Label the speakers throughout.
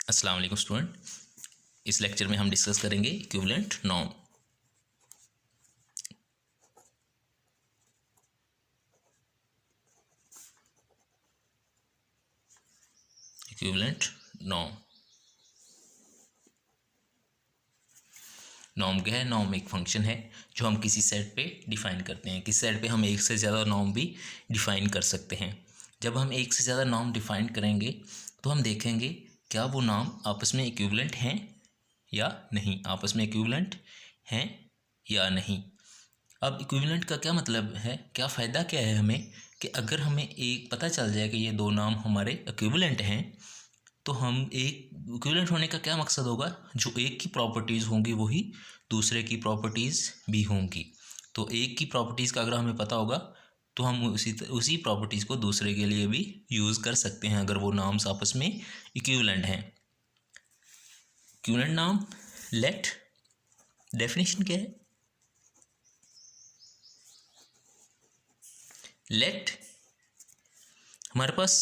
Speaker 1: अस्सलाम वालेकुम स्टूडेंट। इस लेक्चर में हम डिस्कस करेंगे equivalent norm. Equivalent norm norm क्या है? नॉर्म एक फंक्शन है जो हम किसी सेट पे डिफाइन करते हैं। किसी सेट पे हम एक से ज़्यादा नॉर्म भी डिफाइन कर सकते हैं। जब हम एक से ज़्यादा नॉर्म डिफाइन करेंगे तो हम देखेंगे क्या वो नॉर्म आपस में इक्विवेलेंट हैं या नहीं, आपस में इक्विवेलेंट हैं या नहीं। अब इक्विवेलेंट का क्या मतलब है, क्या फ़ायदा क्या है हमें, कि अगर हमें एक पता चल जाए कि ये दो नाम हमारे इक्विवेलेंट हैं तो हम एक इक्विवेलेंट होने का क्या मकसद होगा, जो एक की प्रॉपर्टीज़ होंगी वही दूसरे की प्रॉपर्टीज़ भी होंगी। तो एक की प्रॉपर्टीज़ का अगर हमें पता होगा तो हम उसी प्रॉपर्टीज़ को दूसरे के लिए भी यूज़ कर सकते हैं अगर वो नाम्स आपस में इक्विवेलेंट हैं। इक्विवेलेंट नाम लेट डेफिनेशन क्या है? लेट हमारे पास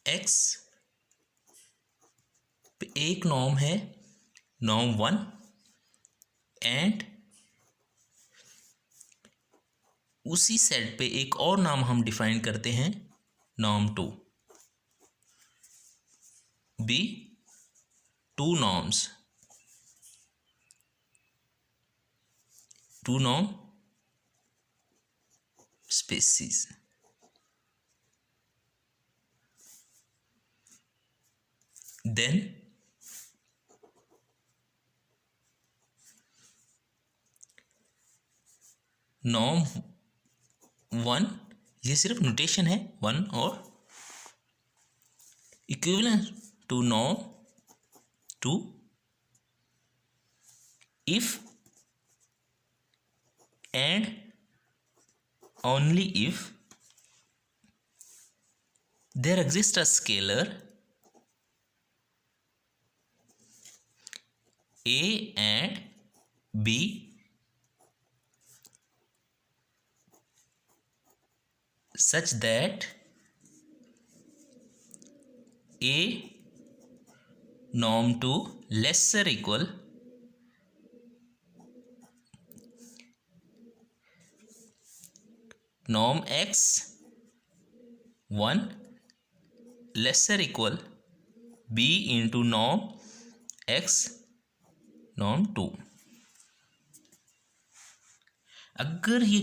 Speaker 1: x पे एक नॉर्म है, नॉर्म 1, एंड उसी सेट पे एक और नाम हम डिफाइन करते हैं, norm 2। Be two norms, two norm spaces. Then norm 1, ये सिर्फ नोटेशन है, 1 और equivalent to norm 2 if and only if there exists a scalar a and b such that a norm 2 lesser equal norm x 1 lesser equal b into norm x norm 2। अगर ये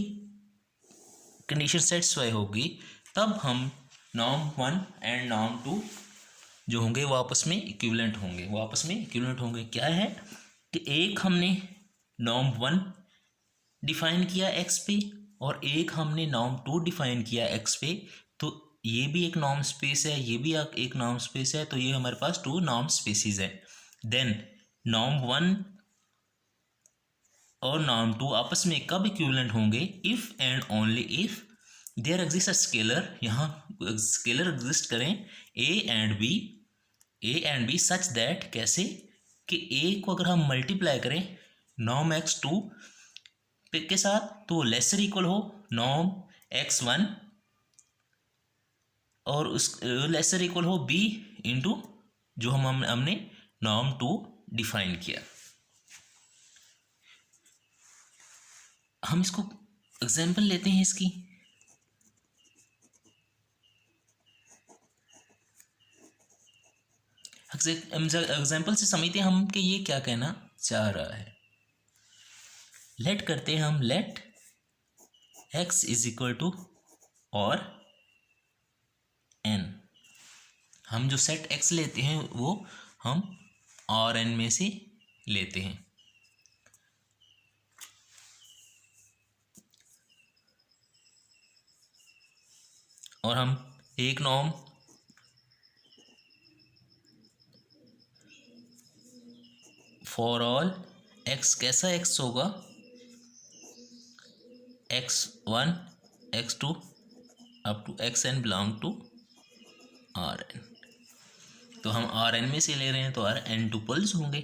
Speaker 1: condition satisfy होगी तब हम norm 1 and norm 2 जो होंगे वो आपस में इक्विवेलेंट होंगे, वो आपस में इक्विवेलेंट होंगे। क्या है कि एक हमने नॉर्म 1 डिफाइन किया एक्स पे और एक हमने नॉर्म 2 डिफाइन किया एक्स पे, तो ये भी एक नॉर्म स्पेस है, ये भी एक नॉर्म स्पेस है, तो ये हमारे पास टू नॉर्म स्पेसिस है। देन नॉर्म 1 और नॉर्म 2 आपस में कब इक्विवेलेंट होंगे? If and only if there exist a scalar, यहाँ स्केलर एग्जिस्ट करें a and b such that, कैसे कि ए को अगर हम मल्टीप्लाई करें नॉर्म एक्स 2 के साथ तो लेसर इक्वल हो नॉर्म एक्स 1 और उस लेसर इक्वल हो बी इंटू जो हमने नॉर्म 2 डिफाइन किया। हम इसको एग्जाम्पल लेते हैं इसकी। एग्जाम्पल से समझते हैं हम कि ये क्या कहना चाह रहा है। लेट करते हैं हम, let x is equal to और n। हम जो सेट x लेते हैं वो हम और n में से लेते हैं। और हम एक नॉर्म फॉर ऑल x, कैसा x होगा? x1 x2 up to xn belong to Rn। तो हम Rn में से ले रहे हैं तो Rn टुपल्स होंगे,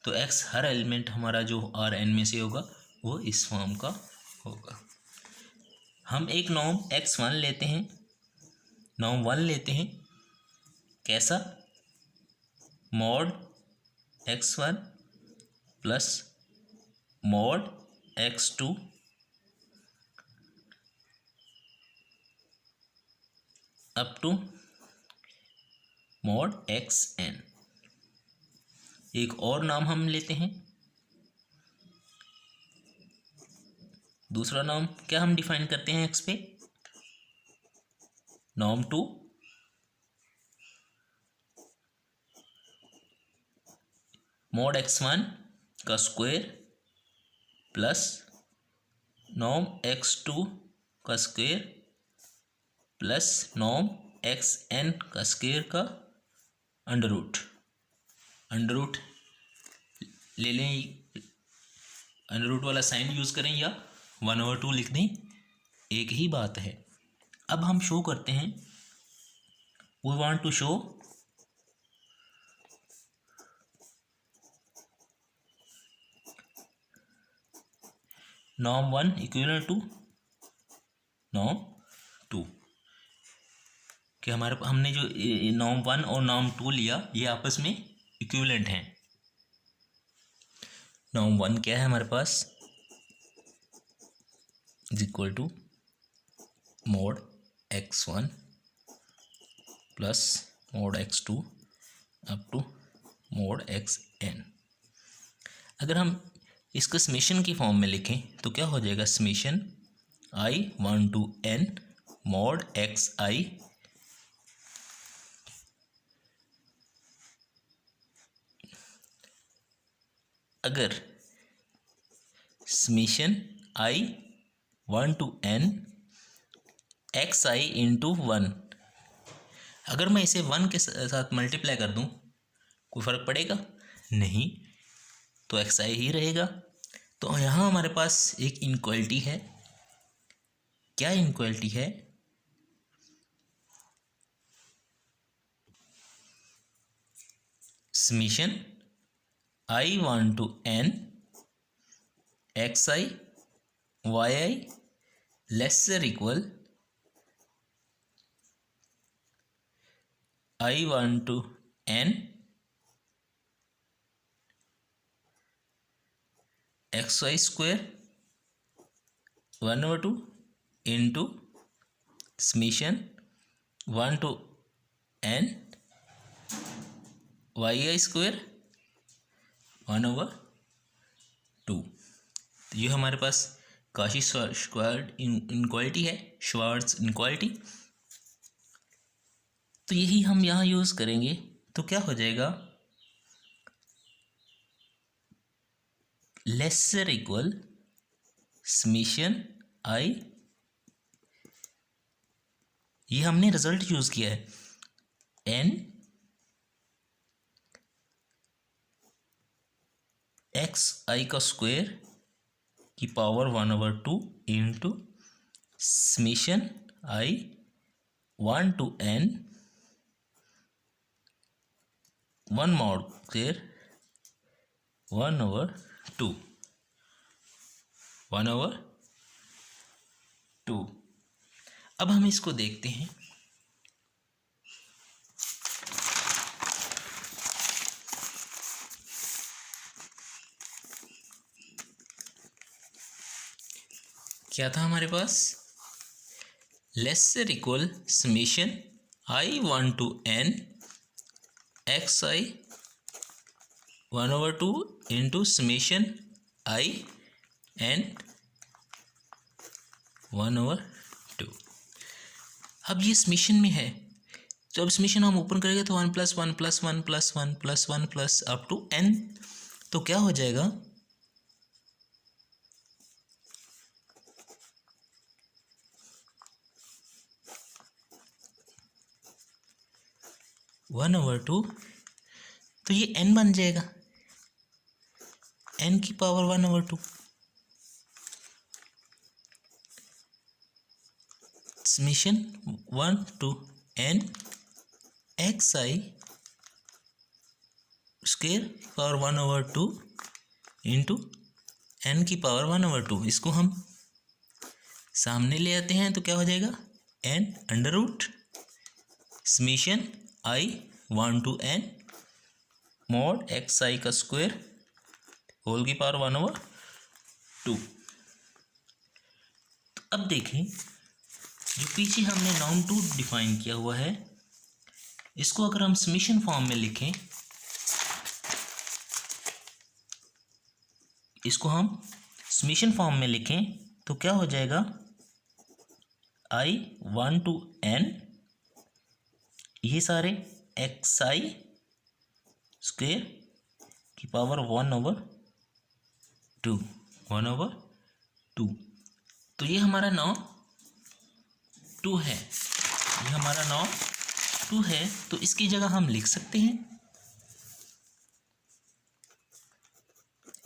Speaker 1: तो x हर एलिमेंट हमारा जो Rn में से होगा वो इस फॉर्म का होगा। हम एक नॉर्म x1 लेते हैं, नॉर्म 1 लेते हैं, कैसा? Mod x1 plus mod x2 up to mod xn। एक और नाम हम लेते हैं, दूसरा नाम क्या हम डिफाइन करते हैं x पे, नॉर्म 2 मॉड x1 का स्क्वायर प्लस नॉर्म x2 का स्क्वायर प्लस नॉर्म xn का स्क्वायर का अंडर रूट ले लें, अंडर रूट वाला साइन यूज़ करें या 1/2 लिख दें, एक ही बात है। अब हम शो करते हैं, we want to show norm 1 equal to norm 2 कि हमने जो नॉर्म 1 और नॉर्म 2 लिया ये आपस में इक्विवेलेंट हैं। नॉर्म 1 क्या है हमारे पास, is equal to mod x1 plus mod x2 up to mod xn। अगर हम इसको समेशन की फॉर्म में लिखें तो क्या हो जाएगा, summation i1 to n mode xi अगर summation i1 to n xi into 1, अगर मैं इसे 1 के साथ मल्टीप्लाई कर दूं कोई फ़र्क पड़ेगा नहीं, तो xi ही रहेगा। तो यहाँ हमारे पास एक इनक्वालिटी है, क्या इनक्वालिटी है, summation i1 to n xi yi lesser equal i1 to n xy square 1/2 into summation 1 to n yi square 1/2। तो ये हमारे पास काशी स्क्वायर्ड इनक्वालिटी है, श्वार्ट्ज इनक्वालिटी। तो यही हम यहाँ यूज़ करेंगे, तो क्या हो जाएगा, लेसर इक्वल समेशन आई, ये हमने रिजल्ट यूज़ किया है, n xi का स्क्वायर की power 1/2 into summation i1 to n 1 mod square 1/2 1/2। अब हम इसको देखते हैं, क्या था हमारे पास, lesser equal summation i1 to n xi 1/2 into summation i n 1/2। अब ये समेशन में है, तो अब समेशन हम ओपन करेंगे तो 1 + 1 + 1 + 1 + 1 प्लस अप टू n, तो क्या हो जाएगा, वन ओवर टू, तो ये n बन जाएगा, n की power 1/2 summation 1 to n xi square power 1/2 into n की पावर 1/2। इसको हम सामने ले आते हैं तो क्या हो जाएगा, n under root summation i1 to n mod x i का स्क्वायर होल की पावर 1/2। तो अब देखें, जो पीछे हमने नॉर्म 2 डिफाइन किया हुआ है, इसको अगर हम समेशन फॉर्म में लिखें, इसको हम समेशन फॉर्म में लिखें तो क्या हो जाएगा, I1 to n, ये सारे एक्स आई स्क्वेयर की पावर 1/2। तो ये हमारा नॉर्म 2 है, ये हमारा नॉर्म 2 है। तो इसकी जगह हम लिख सकते हैं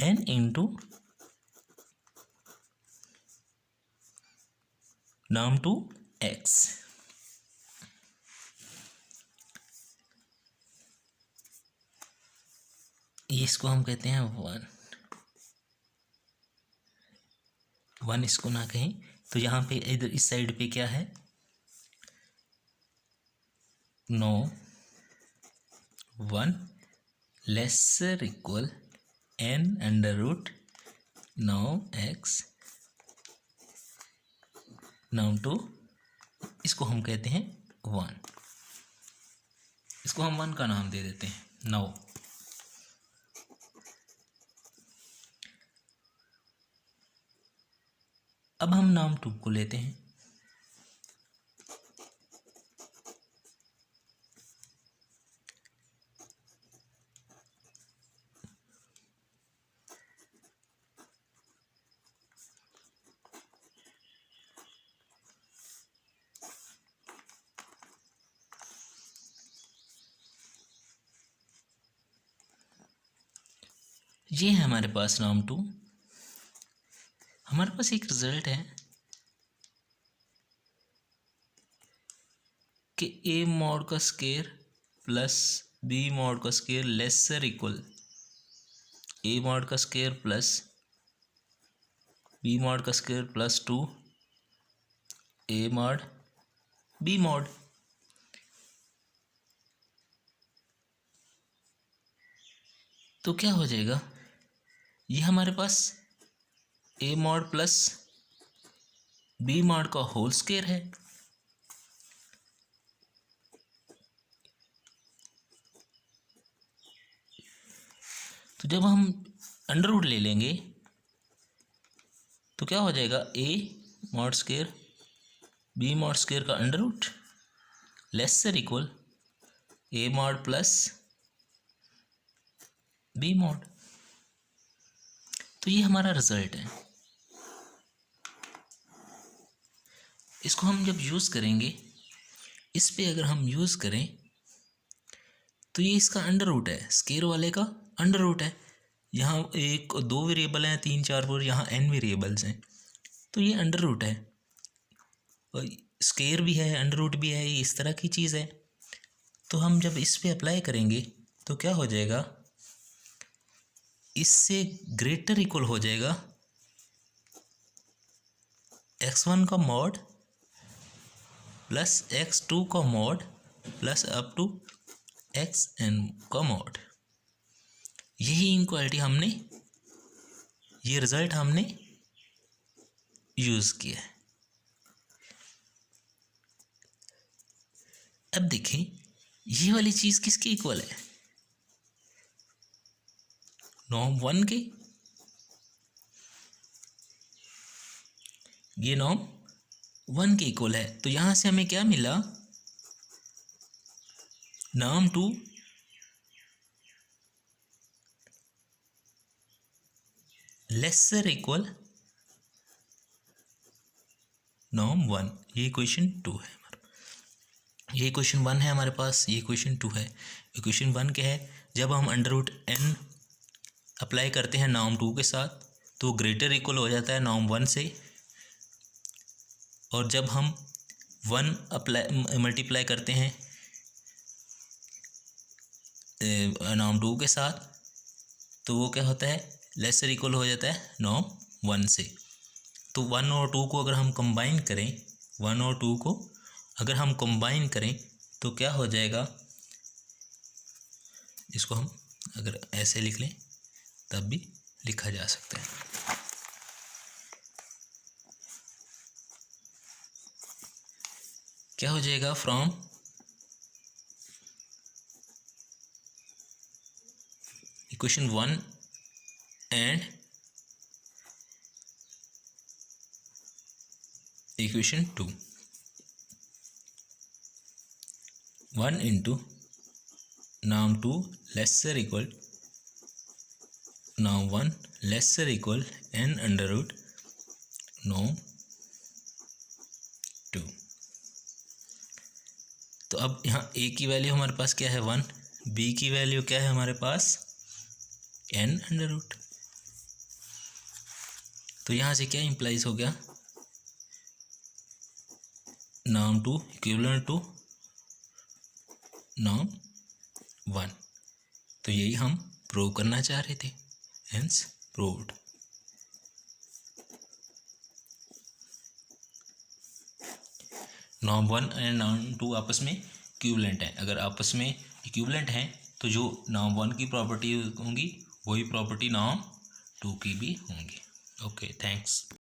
Speaker 1: n इंटू नॉर्म 2 x। ये इसको हम कहते हैं 1 इसको ना कहें तो यहाँ पे इधर इस साइड पे क्या है, no 1 lesser equal n√9 x norm 2, इसको हम कहते हैं 1, इसको हम 1 का नाम दे देते हैं 9। अब हम नॉर्म 2 को लेते हैं, ये है हमारे पास नॉर्म 2। हमारे पास एक रिजल्ट है कि a मॉड का स्क्वायर प्लस b मॉड का square lesser equal a mod का स्क्वायर प्लस b मॉड का square plus 2 a mod b mod. तो क्या हो जाएगा, ये हमारे पास a mod plus b mod का होल स्क्वायर है। तो जब हम अंडर रूट ले लेंगे तो क्या हो जाएगा, a mod square b mod square का under root lesser equal a mod plus b mod. तो ये हमारा रिजल्ट है। इसको हम जब यूज़ करेंगे, इस पे अगर हम यूज़ करें तो ये इसका अंडर रूट है, स्क्वायर वाले का अंडर रूट है। यहाँ 1 2 वेरिएबल हैं, 3 4 4, यहाँ n वेरिएबल्स हैं, तो ये अंडर रूट है। और स्क्वायर भी है, अंडर रूट भी है, ये इस तरह की चीज़ है। तो हम जब इस पे अप्लाई करेंगे तो क्या हो जाएगा, इससे ग्रेटर इक्वल हो जाएगा x1 का मॉड प्लस x2 का mod plus up to xn का मॉड। यही इनक्वालिटी हमने, ये रिजल्ट हमने यूज़ किया है। अब देखें ये वाली चीज़ किसके इक्वल है, नॉर्म 1 के। ये नॉर्म 1 के इक्वल है। तो यहाँ से हमें क्या मिला, नॉर्म 2 लेसर इक्वल नॉर्म 1। ये क्वेश्चन 2 है हमारा, ये क्वेश्चन 1 है हमारे पास, ये क्वेश्चन 2 है। क्वेश्चन 1 क्या है, जब हम अंडर रूट n अप्लाई करते हैं नॉर्म 2 के साथ तो ग्रेटर इक्वल हो जाता है नॉर्म 1 से, और जब हम 1 अप्लाई मल्टीप्लाई करते हैं नॉर्म 2 के साथ तो वो क्या होता है, लेसर इक्वल हो जाता है नॉर्म 1 से। तो 1 और 2 को अगर हम कंबाइन करें, 1 और 2 को अगर हम कंबाइन करें तो क्या हो जाएगा, इसको हम अगर ऐसे लिख लें तब भी लिखा जा सकता है। क्या हो जाएगा? From equation 1 and equation 2, 1 into norm 2 lesser equal norm 1 lesser equal n under root norm 2। तो अब यहाँ a की वैल्यू हमारे पास क्या है? 1। b की वैल्यू क्या है हमारे पास? n under root. तो यहाँ से क्या इम्प्लाइज हो गया? norm 2 equivalent to norm 1। तो यही हम प्रूव करना चाह रहे थे, hence proved. norm 1 and norm 2 आपस में इक्विवेलेंट है। अगर आपस में इक्विवेलेंट हैं तो जो norm 1 की प्रॉपर्टी होंगी वही प्रॉपर्टी norm 2 की भी होंगी। Okay, thanks.